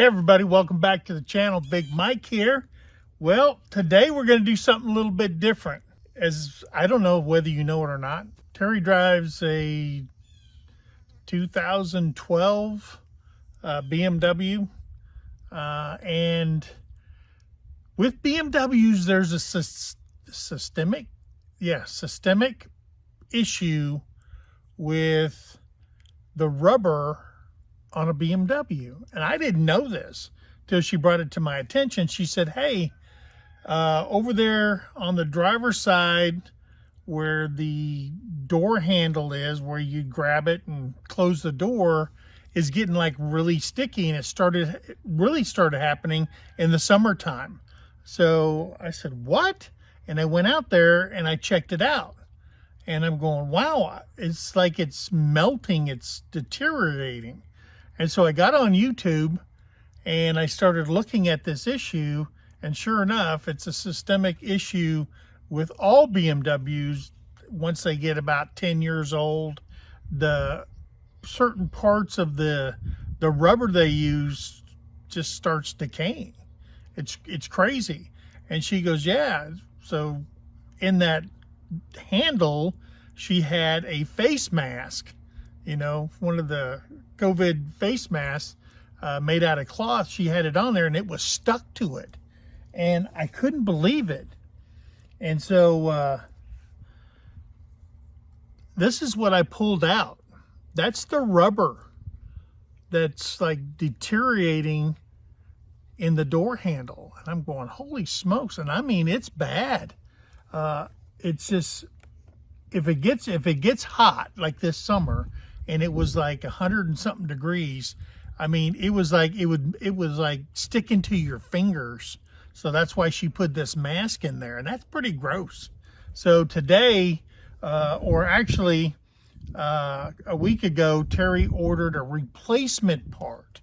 Hey everybody, welcome back to the channel. Big Mike here. Well, today we're going to do something a little bit different. As I don't know whether you know it or not, Terry drives a 2012 BMW. And with BMWs, there's a systemic issue with the rubber on a BMW. And I didn't know this till she brought it to my attention. She said, hey, over there on the driver's side where the door handle is, where you grab it and close the door, is getting like really sticky, and it really started happening in the summertime. So I said, what? And I went out there and I checked it out. And I'm going, wow, it's like it's melting, it's deteriorating. And so I got on YouTube and I started looking at this issue, and sure enough, it's a systemic issue with all BMWs. Once they get about 10 years old, the certain parts of the rubber they use just starts decaying. It's crazy. And she goes, yeah. So in that handle, she had a face mask, you know, one of the COVID face masks made out of cloth. She had it on there and it was stuck to it. And I couldn't believe it. And so this is what I pulled out. That's the rubber that's like deteriorating in the door handle. And I'm going, holy smokes. And I mean, it's bad. It's just, if it gets hot like this summer, and it was like 100 and something degrees, I mean, it was like sticking to your fingers. So that's why she put this mask in there, and that's pretty gross. So today, or actually a week ago, Terry ordered a replacement part.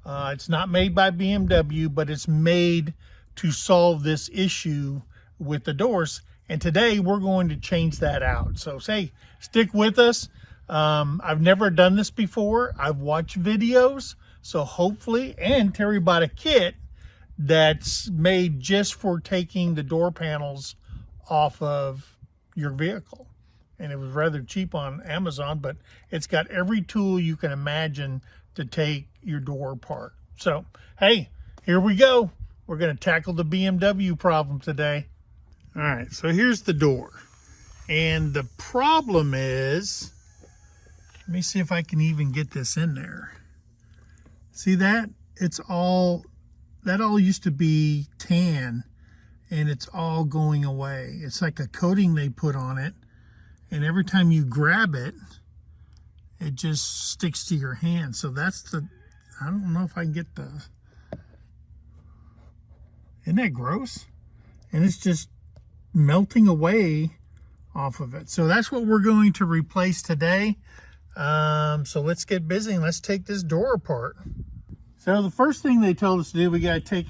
It's not made by BMW, but it's made to solve this issue with the doors. And today we're going to change that out. So stick with us. I've never done this before. I've watched videos. So hopefully, and Terry bought a kit that's made just for taking the door panels off of your vehicle. And it was rather cheap on Amazon, but it's got every tool you can imagine to take your door apart. So, hey, here we go. We're going to tackle the BMW problem today. All right, so here's the door. And the problem is, let me see if I can even get this in there. See that? That all used to be tan, and it's all going away. It's like a coating they put on it, and every time you grab it, it just sticks to your hand. So that's I don't know if I can get isn't that gross? And it's just melting away off of it. So that's what we're going to replace today. So let's get busy and let's take this door apart. So the first thing they told us to do, we got to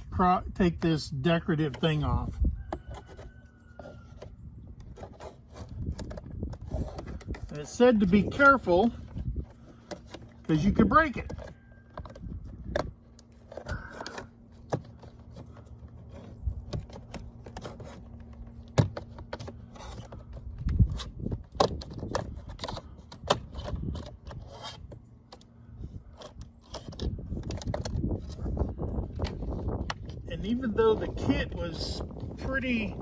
take this decorative thing off. And it said to be careful because you could break it. And even though the kit was pretty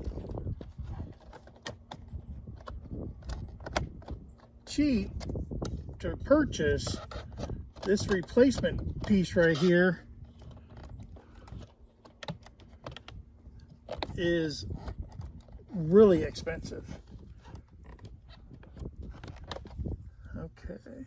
cheap to purchase, this replacement piece right here is really expensive. Okay.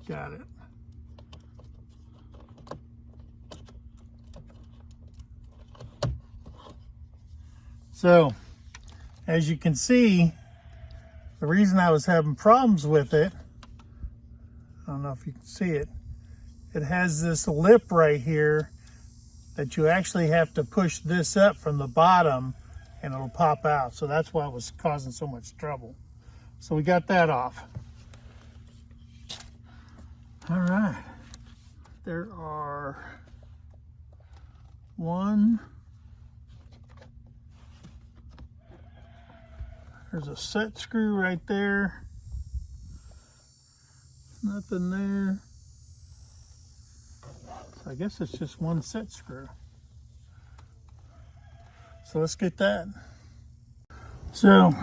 Got it. So, as you can see, the reason I was having problems with it, I don't know if you can see it, it has this lip right here that you actually have to push this up from the bottom and it'll pop out. So that's why it was causing so much trouble. So we got that off. All right. There are there's a set screw right there. Nothing there. So I guess it's just one set screw. So let's get that. So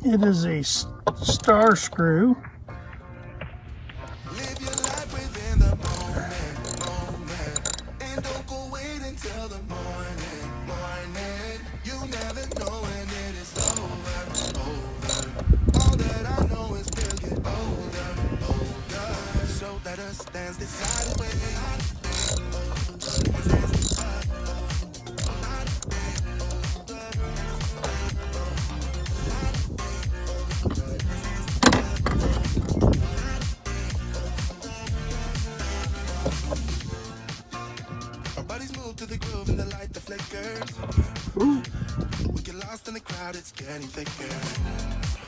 it is a star screw. Live your life within the moment, and don't go wait until the morning. You never know when it is over. All that I know is we'll get older. So let us dance this side away. Our bodies move to the groove and the light that flickers. Ooh, We get lost in the crowd, it's getting thicker.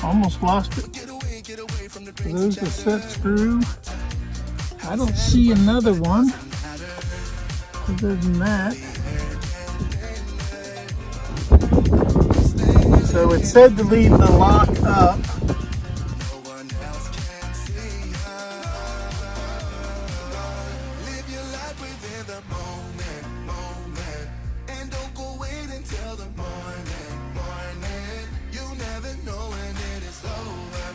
almost lost it. Get away from the So drinks there's and the chatter. set screw. I don't see another one. Other than that. So it said to leave the lock up. No one else can see her. Live your life within the moment, and don't go wait until the morning. You never know when it is over.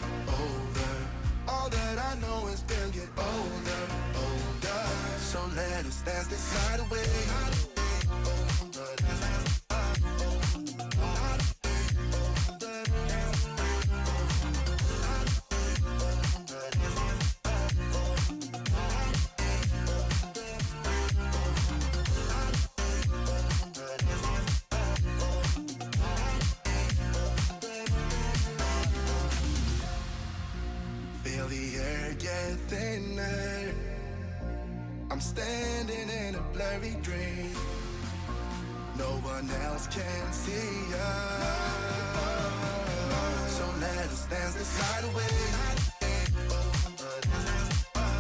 All that I know is we'll get older. So let us dance this night away. Feel the air get thinner. I'm standing in a blurry dream. No one else can see us. So let us dance this night away. And we'll dance the night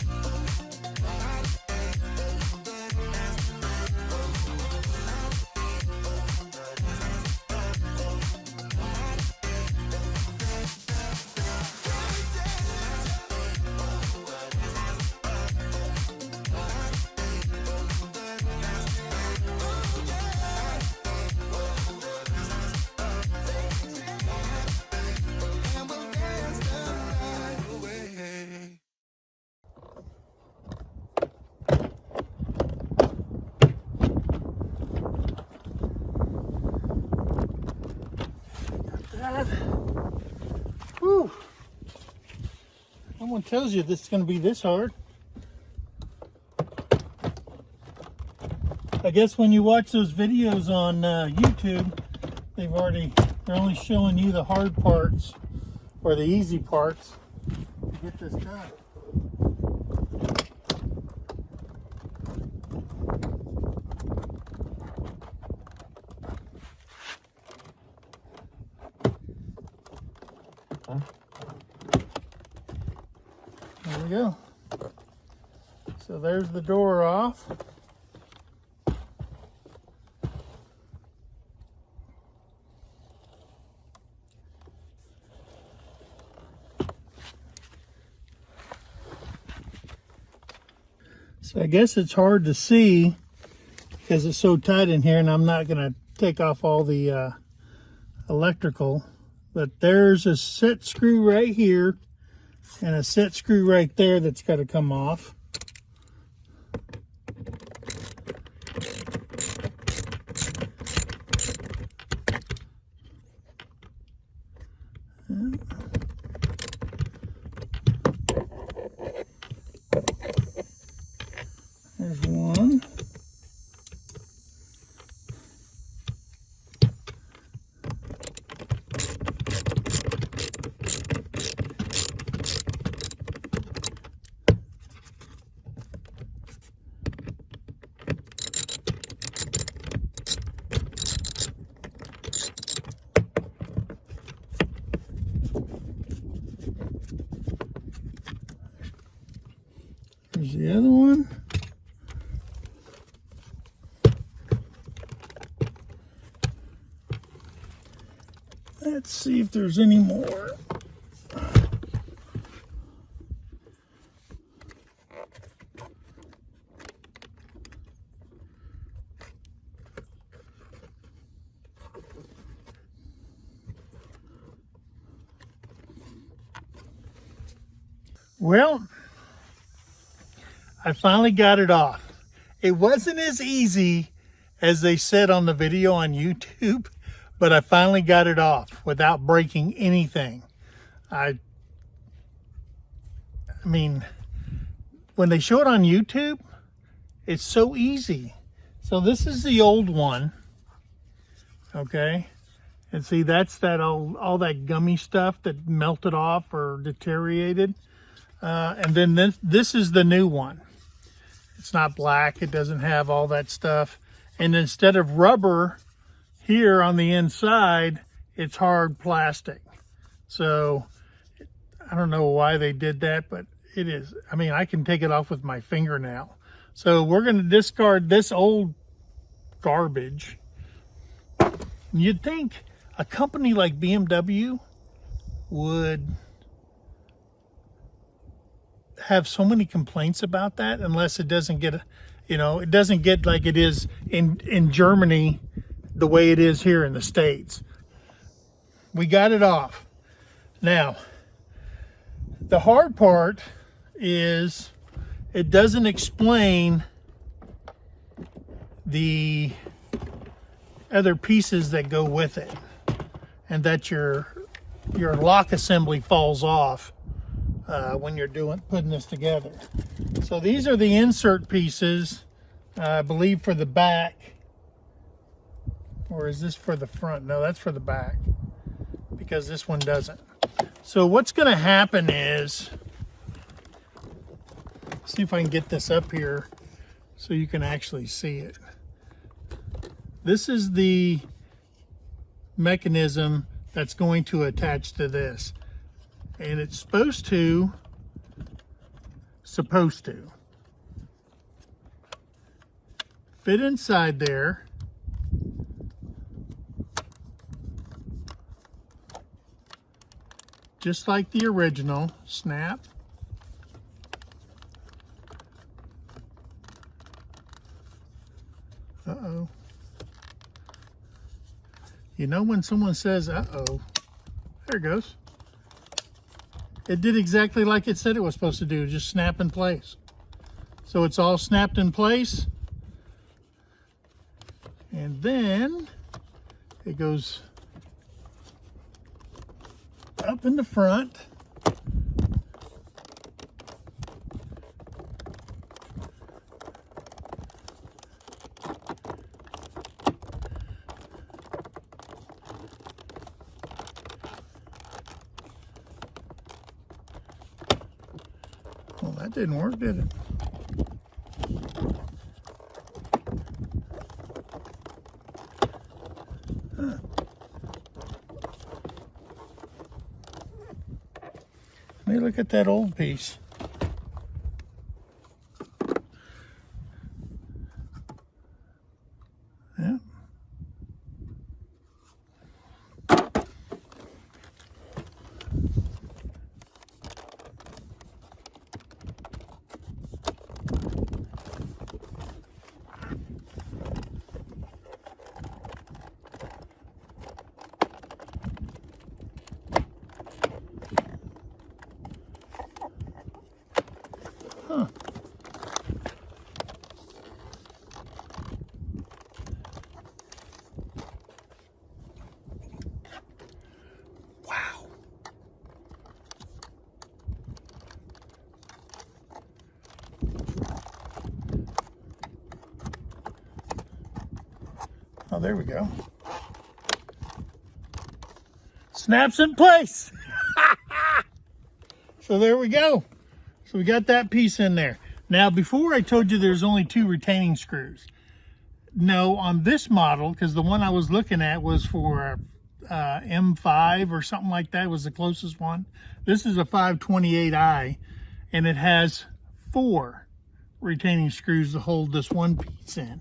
away. That. Whew. No one tells you this is going to be this hard. I guess when you watch those videos on YouTube, they're only showing you the hard parts or the easy parts to get this done. There we go. So there's the door off. So I guess it's hard to see because it's so tight in here, and I'm not going to take off all the electrical. But there's a set screw right here and a set screw right there that's got to come off. the other one. Let's see if there's any more. Well, I finally got it off. It wasn't as easy as they said on the video on YouTube, but I finally got it off without breaking anything. I mean, when they show it on YouTube, it's so easy. So this is the old one, okay? And see, that's that all that gummy stuff that melted off or deteriorated. And then this is the new one. It's not black. It doesn't have all that stuff. And instead of rubber here on the inside, it's hard plastic. So I don't know why they did that, but it is. I mean, I can take it off with my finger now. So we're going to discard this old garbage. You'd think a company like BMW would have so many complaints about that, unless it doesn't get, you know, it doesn't get like it is in Germany the way it is here in the States. We got it off. Now, the hard part is it doesn't explain the other pieces that go with it, and that your lock assembly falls off when you're putting this together. So these are the insert pieces, I believe, for the back. Or is this for the front? No, that's for the back, because this one doesn't. So what's going to happen is, see if I can get this up here so you can actually see it. This is the mechanism that's going to attach to this. And it's supposed to fit inside there. Just like the original. Snap. Uh-oh. You know when someone says, uh-oh, there it goes. It did exactly like it said it was supposed to do, just snap in place. So it's all snapped in place. And then it goes up in the front. Well, that didn't work, did it? Huh. Let me look at that old piece. Yeah. Huh. Wow. Oh, there we go. Snaps in place. So there we go. So we got that piece in there. Now, before I told you there's only 2 retaining screws. No, on this model, because the one I was looking at was for M5 or something like that, was the closest one. This is a 528i, and it has 4 retaining screws to hold this one piece in,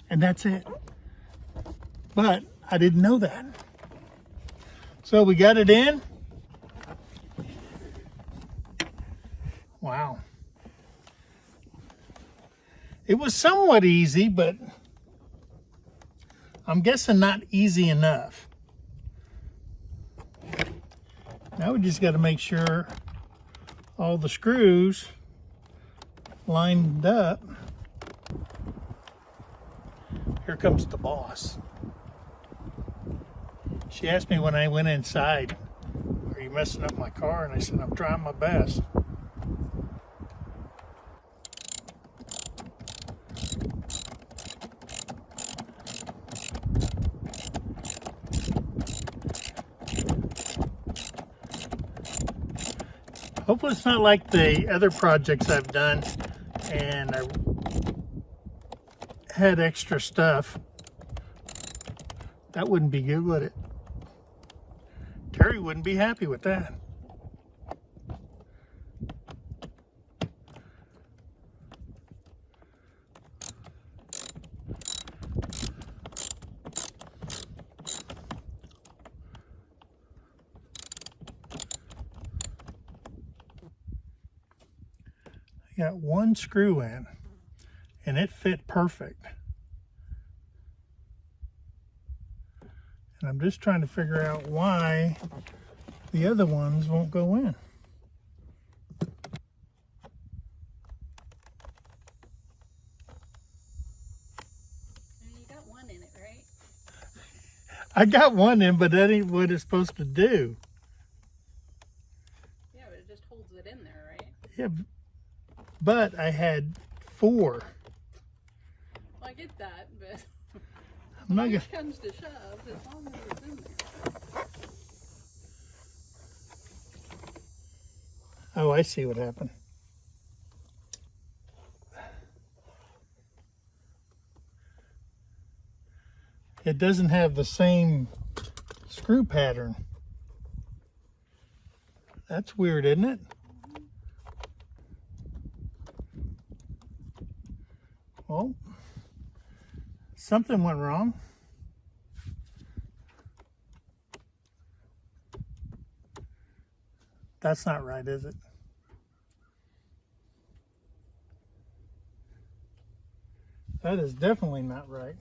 and that's it. But I didn't know that. So we got it in. Wow. It was somewhat easy, but I'm guessing not easy enough. Now we just got to make sure all the screws lined up. Here comes the boss. She asked me when I went inside, "Are you messing up my car?" And I said, "I'm trying my best." Hopefully it's not like the other projects I've done and I had extra stuff. That wouldn't be good, would it? Terry wouldn't be happy with that. I got one screw in and it fit perfect. And I'm just trying to figure out why the other ones won't go in. You got one in it, right? I got one in, but that ain't what it's supposed to do. Yeah, but it just holds it in there, right? Yeah, but I had 4. Well, I get that, but I'm not when gonna. it comes to shove, as long as it's in there. Oh, I see what happened. It doesn't have the same screw pattern. That's weird, isn't it? Well, something went wrong. That's not right, is it? That is definitely not right.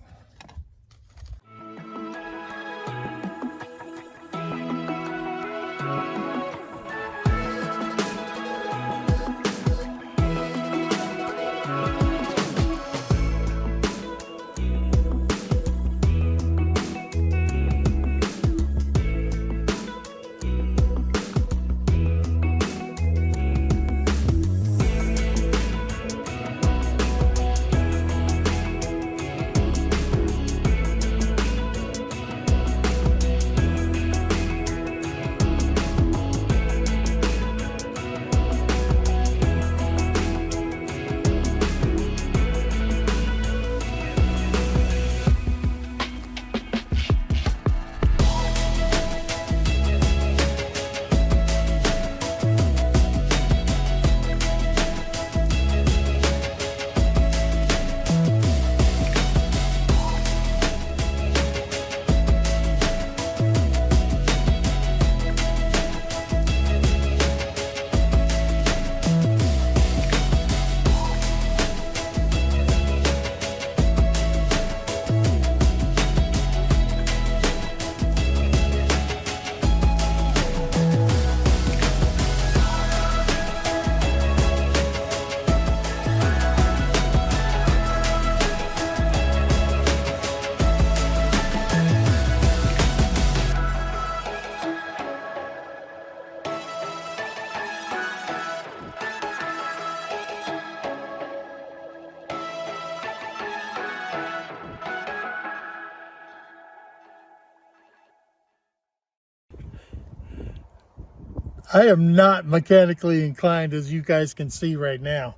I am not mechanically inclined, as you guys can see right now,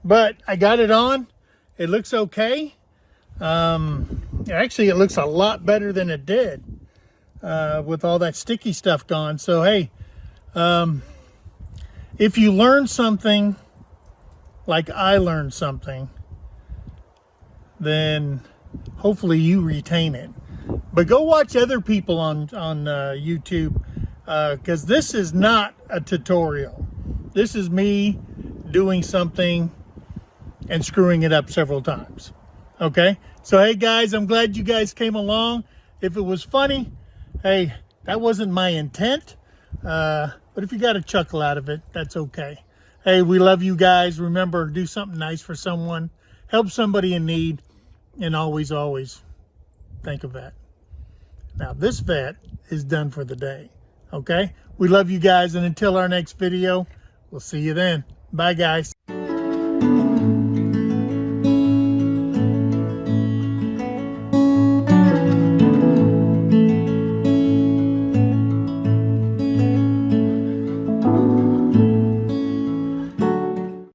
but I got it on. It looks okay. Actually, it looks a lot better than it did with all that sticky stuff gone. So hey, if you learn something like I learned something, then hopefully you retain it. But go watch other people on YouTube, because this is not a tutorial. This is me doing something and screwing it up several times. Okay? So hey guys, I'm glad you guys came along. If it was funny, hey, that wasn't my intent. But if you got a chuckle out of it, that's okay. Hey, we love you guys. Remember, do something nice for someone. Help somebody in need. And always, always think of that. Now, this vet is done for the day. Okay? We love you guys. And until our next video, we'll see you then. Bye, guys.